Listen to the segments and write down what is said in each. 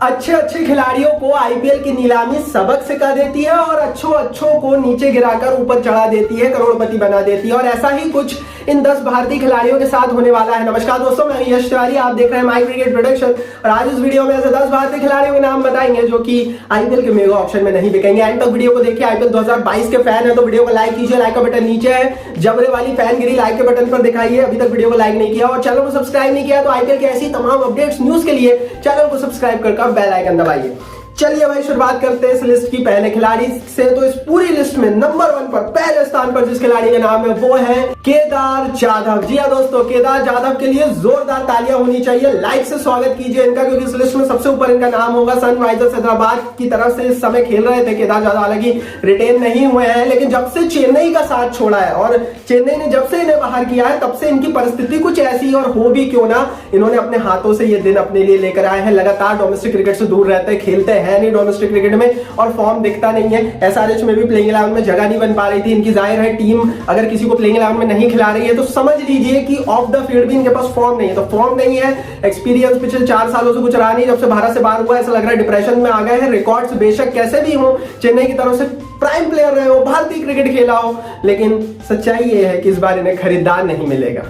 अच्छे अच्छे खिलाड़ियों को आईपीएल की नीलामी सबक सिखा देती है और अच्छों को नीचे गिराकर ऊपर चढ़ा देती है, करोड़पति बना देती है। और ऐसा ही कुछ इन 10 भारतीय खिलाड़ियों के साथ होने वाला है। नमस्कार दोस्तों, मैं यश तिवारी, आप देख रहे हैं माय क्रिकेट प्रोडक्शन। और आज इस वीडियो में ऐसे 10 भारतीय खिलाड़ियों के नाम बताएंगे जो कि आईपीएल के मेगा ऑप्शन में नहीं बिकेंगे। एंड तक वीडियो को देखिए। आईपीएल 2022 के फैन है तो वीडियो को लाइक कीजिए, लाइक का बटन नीचे है, जबरे वाली फैनगिरी लाइक के बटन पर दिखाइए। अभी तक वीडियो को लाइक नहीं किया और चैनल को सब्सक्राइब नहीं किया तो आईपीएल के ऐसी तमाम अपडेट्स न्यूज के लिए चैनल को सब्सक्राइब कर बेल आइकन दबाइए। चलिए भाई, शुरुआत करते हैं इस लिस्ट की पहले खिलाड़ी से। तो इस पूरी लिस्ट में नंबर 1 पर पहले स्थान पर जिस खिलाड़ी का नाम है वो है केदार जाधव। जी हाँ दोस्तों, केदार जाधव के लिए जोरदार तालियां होनी चाहिए। लाइक से स्वागत कीजिए इनका, क्योंकि इस लिस्ट में सबसे ऊपर इनका नाम होगा। सनराइजर्स हैदराबाद की तरफ से इस समय खेल रहे थे केदार जाधव, हालांकि रिटेन नहीं हुए हैं, लेकिन जब से चेन्नई का साथ छोड़ा है और चेन्नई ने जब से इन्हें बाहर किया है तब से इनकी परिस्थिति कुछ ऐसी और हो भी क्यों ना, इन्होंने अपने हाथों से ये दिन अपने लिए लेकर आए हैं। लगातार डोमेस्टिक क्रिकेट से दूर रहते हैं, खेलते हैं नहीं डोमेस्टिक क्रिकेट में और फॉर्म दिखता नहीं है। एसआरएच में भी प्लेइंग 11 में जगह नहीं बन पा रही थी इनकी। जाहिर है टीम अगर किसी को प्लेइंग 11 में नहीं खिला रही है तो समझ लीजिए कि ऑफ द फील्ड भी इनके पास फॉर्म नहीं है। तो फॉर्म नहीं है, एक्सपीरियंस पिछले 4 सालों से कुछ रहा नहीं। जब से भारत से बाहर हुआ ऐसा लग रहा है डिप्रेशन में आ गए हैं। रिकॉर्ड्स बेशक कैसे भी हो, चेन्नई की तरफ से प्राइम प्लेयर रहे हो, भारतीय क्रिकेट खेला हो, लेकिन सच्चाई ये है कि इस बार इन्हें खरीदार नहीं मिलेगा।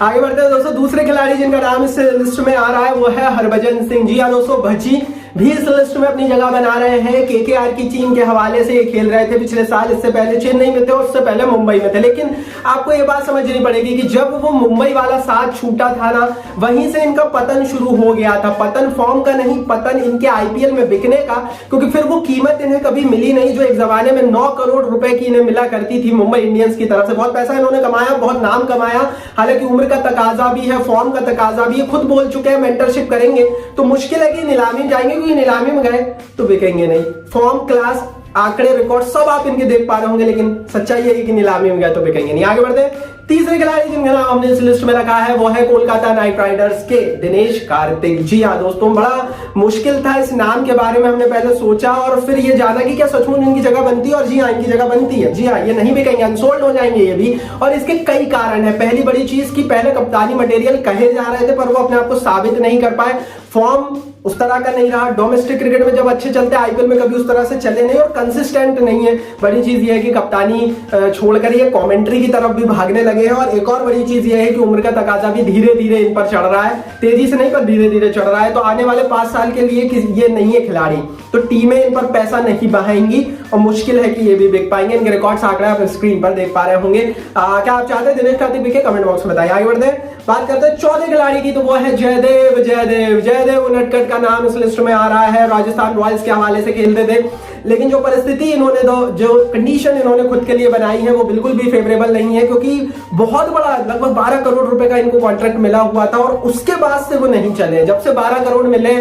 आगे बढ़ते हैं दोस्तों, दूसरे खिलाड़ी जिनका नाम इस लिस्ट में आ रहा है वो है हरभजन सिंह। जी हाँ दोस्तों, भज्जी भी इस लिस्ट में अपनी जगह बना रहे हैं। केकेआर की टीम के हवाले से ये खेल रहे थे पिछले साल। इससे पहले चेन्नई में थे और उससे पहले मुंबई में थे। लेकिन आपको ये बात समझनी पड़ेगी कि जब वो मुंबई वाला साथ छूटा था ना, वहीं से इनका पतन शुरू हो गया था। पतन फॉर्म का नहीं, पतन इनके आईपीएल में बिकने का, क्योंकि फिर वो कीमत इन्हें कभी मिली नहीं जो एक जमाने में 9 करोड़ रुपए की इन्हें मिला करती थी मुंबई इंडियंस की तरफ से। बहुत पैसा इन्होंने कमाया, बहुत नाम कमाया, हालांकि उम्र का तकाजा भी है, फॉर्म का तकाजा भी है। खुद बोल चुके हैं मेंटरशिप करेंगे तो मुश्किल है कि नीलामी में जाएंगे, क्योंकि नीलामी में गए तो बिकेंगे नहीं। फॉर्म, क्लास, आंकड़े, रिकॉर्ड सब आप इनके देख पा रहे होंगे, लेकिन सच्चाई है कि नीलामी में गए तो बिकेंगे नहीं। आगे बढ़ते हैं, तीसरे खिलाड़ी जिनका नाम हमने इस लिस्ट में रखा है वो है कोलकाता नाइट राइडर्स के दिनेश कार्तिक। जी हाँ दोस्तों, बड़ा मुश्किल था इस नाम के बारे में। हमने पहले सोचा और फिर ये जाना कि क्या सचमुच इनकी जगह बनती है, और जी हाँ इनकी जगह बनती है। जी हाँ, ये नहीं बिकेंगे, अनसोल्ड हो जाएंगे ये भी। और इसके कई कारण है। पहली बड़ी चीज की पहले कप्तानी मटेरियल कहे जा रहे थे पर वो अपने आप को साबित नहीं कर पाए। फॉर्म उस तरह का नहीं रहा। डोमेस्टिक क्रिकेट में जब अच्छे चलते हैं, आईपीएल में कभी उस तरह से चले नहीं और कंसिस्टेंट नहीं है। बड़ी चीज ये है कि कप्तानी छोड़कर ये कमेंट्री की तरफ भी भागने लगे हैं। और एक और बड़ी चीज ये है कि उम्र का तकाजा भी धीरे धीरे इन पर चढ़ रहा है, तेजी से नहीं पर धीरे धीरे चढ़ रहा है। तो आने वाले 5 साल के लिए ये नहीं है खिलाड़ी, तो टीमें इन पर पैसा नहीं बहाएंगी और मुश्किल है कि ये भी बिक पाएंगे। इनके रिकॉर्ड्स आंकड़े आप स्क्रीन पर देख पा रहे होंगे। क्या आप चाहते हैं दिनेश कार्तिक बिके? कमेंट बॉक्स में बताइए। आगे बढ़ते हैं, बात करते हैं चौथे खिलाड़ी की, तो वो है जयदेव उनडकट का नाम इस लिस्ट में आ रहा है। राजस्थान रॉयल्स के हवाले से खेलते थे, लेकिन जो परिस्थिति इन्होंने जो कंडीशन इन्होंने खुद के लिए बनाई है वो बिल्कुल भी फेवरेबल नहीं है, क्योंकि बहुत बड़ा लगभग 12 करोड़ रुपए का इनको कॉन्ट्रैक्ट मिला हुआ था और उसके बाद से वो नहीं चले। जब से 12 करोड़ मिले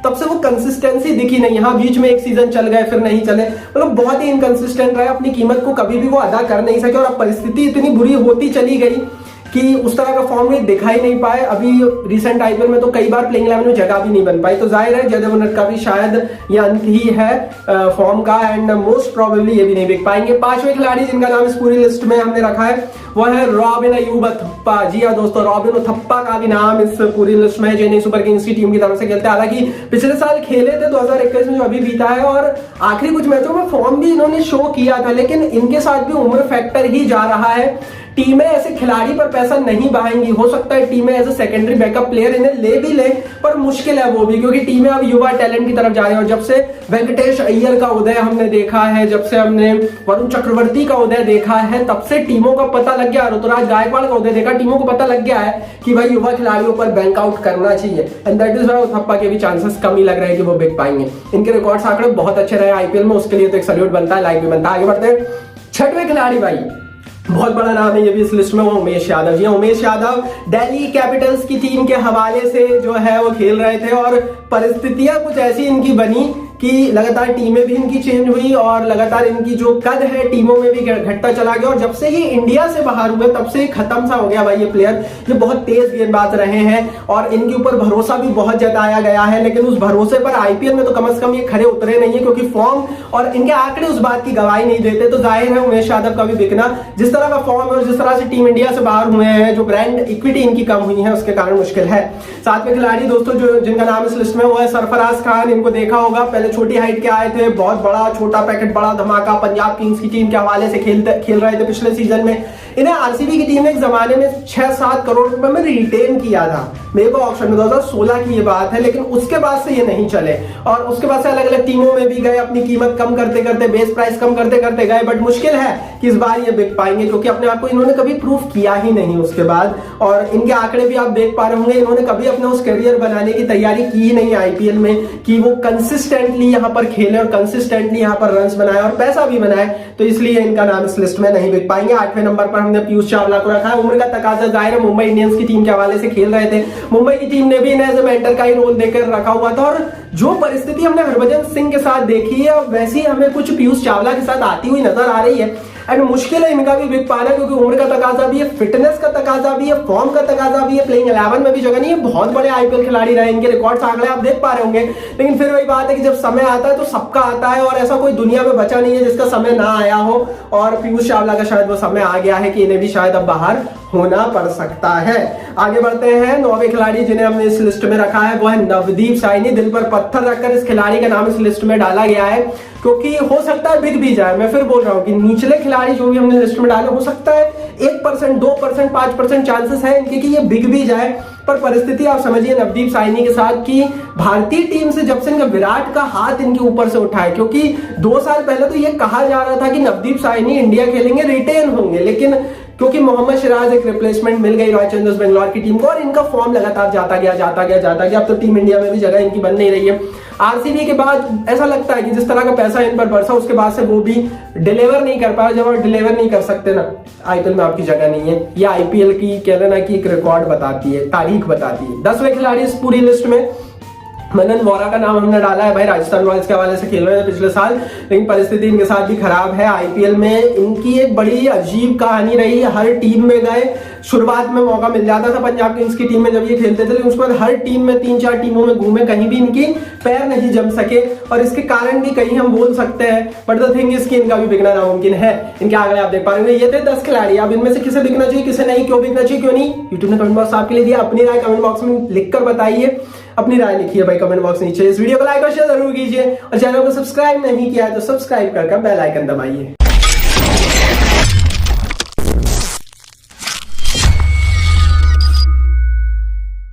तब से वो कंसिस्टेंसी दिखी नहीं। हाँ, बीच में एक सीजन चल गए फिर नहीं चले, मतलब बहुत ही इनकंसिस्टेंट रहे। अपनी कीमत को कभी भी वो अदा कर नहीं सके और अब परिस्थिति इतनी बुरी होती चली गई कि उस तरह का फॉर्म दिखाई नहीं पाए। अभी रिसेंट आईपीएल में तो कई बार प्लेइंग 11 में जगह भी नहीं बन पाई। तो जाहिर है जयदेव उनडकट का भी शायद ये अंत ही है फॉर्म का, एंड मोस्ट प्रोबेबली ये भी नहीं बिक पाएंगे। पांचवें खिलाड़ी जिनका नाम इस पूरी लिस्ट में हमने रखा है वो है रॉबिन अयूब थप्पा। जी हाँ दोस्तों, रॉबिन थप्पा का भी नाम इस पूरी लिस्ट में है। चेन्नई सुपर किंग्स की टीम की तरफ से खेलते हैं, हालांकि पिछले साल खेले थे 2021 में जो अभी बीता है, और आखिरी कुछ मैचों में फॉर्म भी इन्होंने शो किया था, लेकिन इनके साथ भी उम्र फैक्टर ही जा रहा है। टीमें ऐसे खिलाड़ी पर पैसा नहीं बहाएंगी। हो सकता है टीमें as a secondary backup player इन्हें ले भी ले, पर मुश्किल है वो भी, क्योंकि टीमें अब युवा टैलेंट की तरफ जा रही है। और जब से वेंकटेश अय्यर का उदय हमने देखा है, जब से हमने वरुण चक्रवर्ती का उदय देखा है, तब से टीमों का पता लग गया, ऋतुराज गायकवाड़ का उदय देखा, टीमों को पता लग गया है कि भाई युवा खिलाड़ियों पर बैंक आउट करना चाहिए। एंड दैट इज व्हाई थप्पा के भी चांसेस कम ही लग रहे हैं कि वो बिक पाएंगे। इनके रिकॉर्ड्स आंकड़े बहुत अच्छे रहे आईपीएल में, उसके लिए तो एक सैल्यूट बनता है, लाइक भी बनता है। आगे बढ़ते हैं, छठवें खिलाड़ी भाई बहुत बड़ा नाम है ये भी इस लिस्ट में, वो उमेश यादव। जी उमेश यादव दिल्ली कैपिटल्स की टीम के हवाले से जो है वो खेल रहे थे और परिस्थितियां कुछ ऐसी इनकी बनी कि लगातार टीमें भी इनकी चेंज हुई और लगातार इनकी जो कद है टीमों में भी घटता चला गया, और जब से ही इंडिया से बाहर हुए तब से खत्म सा हो गया भाई ये प्लेयर। ये बहुत तेज गेंदबाज रहे हैं और इनके ऊपर भरोसा भी बहुत जताया गया है, लेकिन उस भरोसे पर आईपीएल में तो कम से कम ये खरे उतरे नहीं है, क्योंकि फॉर्म और इनके आंकड़े उस बात की गवाही नहीं देते। तो जाहिर है उमेश यादव का भी बिकना, जिस तरह का फॉर्म और जिस तरह से टीम इंडिया से बाहर हुए हैं, जो ब्रांड इक्विटी इनकी कम हुई है, उसके कारण मुश्किल है। साथ में खिलाड़ी दोस्तों जो जिनका नाम इस लिस्ट में हुआ है सरफराज खान, इनको देखा होगा, पहले छोटी हाइट के आए थे, बहुत बड़ा छोटा पैकेट बड़ा धमाका, पंजाब किंग्स की टीम के हवाले से खेल रहे थे पिछले सीजन में। इन्हें आरसीबी की टीम ने एक जमाने में 6-7 करोड़ रुपए में रिटेन किया था, मेरे को ऑप्शन में 2016 की ये बात है, लेकिन उसके बाद से ये नहीं चले और उसके बाद से अलग अलग टीमों में भी गए, अपनी कीमत कम करते करते, बेस प्राइस कम करते करते गए, बट मुश्किल है कि इस बार ये बिक पाएंगे, क्योंकि अपने आप को इन्होंने कभी प्रूफ किया ही नहीं उसके बाद। और इनके आंकड़े भी आप देख पा रहे होंगे, इन्होंने कभी अपना उस करियर बनाने की तैयारी की ही नहीं आईपीएल में, कि वो कंसिस्टेंटली यहाँ पर खेले और कंसिस्टेंटली यहाँ पर रन्स बनाए और पैसा भी बनाए, तो इसलिए इनका नाम इस लिस्ट में नहीं बिक पाएंगे। 8वें नंबर पर हमने पीयूष चावला को रखा है। उम्र का तकाजा जाहिर है, मुंबई इंडियंस की टीम के हवाले से खेल रहे थे, मुंबई की टीम ने भी इन्हें एज ए मेंटर का ही रोल देकर रखा हुआ था, और जो परिस्थिति हमने हरभजन सिंह के साथ देखी है वैसी हमें कुछ पीयूष चावला के साथ आती हुई नजर आ रही है। एंड मुश्किल है इनका भी बिक पाना, क्योंकि उम्र का तकाजा भी है, फिटनेस का तकाजा भी है, फॉर्म का तकाजा भी है, प्लेइंग 11 में भी जगह नहीं है। बहुत बड़े आईपीएल खिलाड़ी रहे, इनके रिकॉर्ड्स आंकड़े आप देख पा रहे होंगे, लेकिन फिर वही बात है कि जब समय आता है तो सबका आता है, और ऐसा कोई दुनिया में बचा नहीं है जिसका समय ना आया हो, और पीयूष चावला का शायद वो समय आ गया है कि इन्हें भी शायद अब बाहर होना पड़ सकता है। आगे बढ़ते हैं। 9वें खिलाड़ी जिन्हें हमने इस लिस्ट में रखा है वो है नवदीप साइनी। दिल पर पत्थर रखकर इस खिलाड़ी का नाम इस लिस्ट में डाला गया है, क्योंकि हो सकता है बिक भी जाए। मैं फिर बोल रहा हूं कि निचले खिलाड़ी जो भी हमने लिस्ट में डाले, हो सकता है 1%, 2%, 5% चांसेस है इनके कि ये बिक भी जाए, पर परिस्थिति आप समझिए नवदीप साइनी के साथ कि भारतीय टीम से जब से इनका विराट का हाथ इनके ऊपर से उठा है, क्योंकि 2 साल पहले तो ये कहा जा रहा था कि नवदीप साइनी इंडिया खेलेंगे, रिटेन होंगे, लेकिन क्योंकि मोहम्मद सिराज एक रिप्लेसमेंट मिल गई रॉयल चैलेंजर्स बेंगलोर की टीम को, और इनका फॉर्म लगातार जाता गया, अब तो टीम इंडिया में भी जगह इनकी बन नहीं रही है। आरसीबी के बाद ऐसा लगता है कि जिस तरह का पैसा इन पर बरसा, उसके बाद से वो भी डिलीवर नहीं कर पाया। जब आप डिलीवर नहीं कर सकते ना, आईपीएल में आपकी जगह नहीं है। ये आईपीएल की कह लेना कि एक रिकॉर्ड बताती है, तारीख बताती है। 10वें खिलाड़ी इस पूरी लिस्ट में मनन वोरा का नाम हमने डाला है। भाई राजस्थान रॉयल्स के हवाले से खेल रहे थे पिछले साल, लेकिन परिस्थिति इनके साथ भी खराब है। आईपीएल में इनकी एक बड़ी अजीब कहानी रही है। हर टीम में गए, शुरुआत में मौका मिल जाता था पंजाब किंग्स की टीम में जब ये खेलते थे, लेकिन उसके बाद हर टीम में 3-4 टीमों में घूमे, कहीं भी इनकी पैर नहीं जम सके, और इसके कारण भी कहीं हम बोल सकते हैं, बट द थिंग इज कि इनका भी बिकना नामुमकिन है। इनके आगे आप देख पा रहे हैं, ये थे 10 खिलाड़ी। अब इनमें से किसे बिकना चाहिए, किसे नहीं, क्यों बिकना चाहिए, क्यों नहीं, यूट्यूब ने कमेंट बॉक्स आपके लिए दिया। अपनी राय कमेंट बॉक्स में लिखकर बताइए, अपनी राय लिखिए भाई कमेंट बॉक्स नीचे। इस वीडियो को लाइक और शेयर जरूर कीजिए, और चैनल को सब्सक्राइब नहीं किया है तो सब्सक्राइब करके बेल आइकन दबाइए।